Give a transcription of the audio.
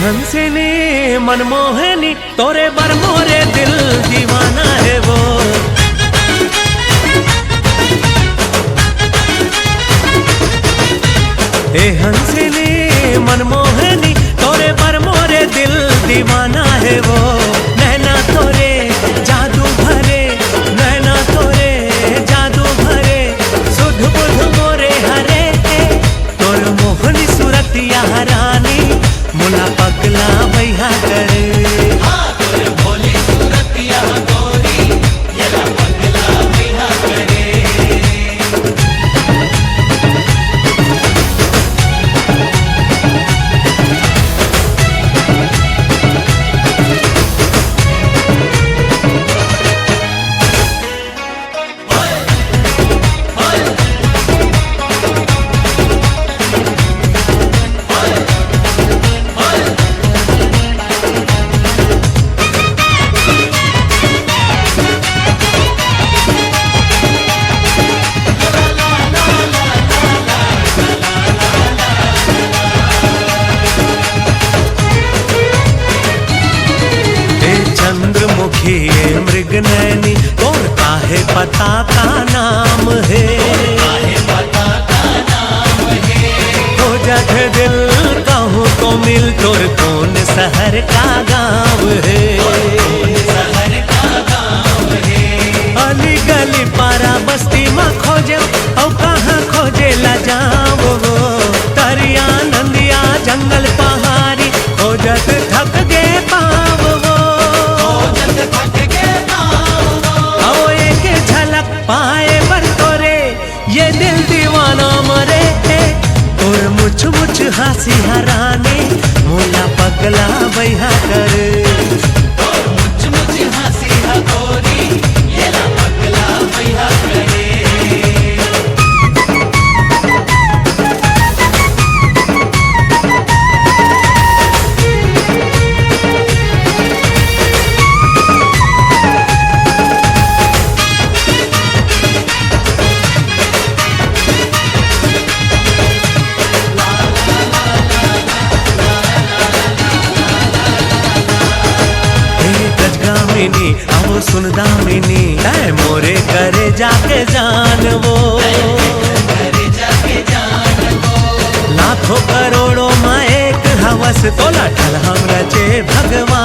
हंसिनी मनमोहनी तोरे बर मोरे दिल दीवाना है वो। ए हंसिनी मनमोहनी तोरे बर मोरे दिल दीवाना है वो। नैना तोरे जादू भरे, नैना तोरे जादू भरे, सुध बुध मोरे हरे। तोर मोहनी सूरतिया हरानी मुला पगला भैया करे। तोर भोली सूरतिया गोरी येला पगला भैया करे। चंद्रमुखी मृग नैनी तोर काहे पता का नाम है। पता का नाम है। तो जग दिल कहूँ तो मिल तोर कौन शहर का गाँव है। शहर का गाँव है। अली गली पारा बस्ती में खोजे और कहाँ खोजे ला जाओ वो। तरिया नंदिया जंगल पहाड़ी खोजत थक गे पाव वो। आओ एक झलक पाए बर तोरे ये दिल दीवाना मरे। तोर मुछ मुछ हंसी हराने मोला पगला भैया करे। तोर मुझ मुझ हंसी गोरी येला पगला भैया करे। गजगामिनी आओ सुन दामिनी ऐ मोरे करे जाके जान वो। करे जाके जान वो। लाखों करोड़ों में एक हवस तोला ठल हम रचे भगवान।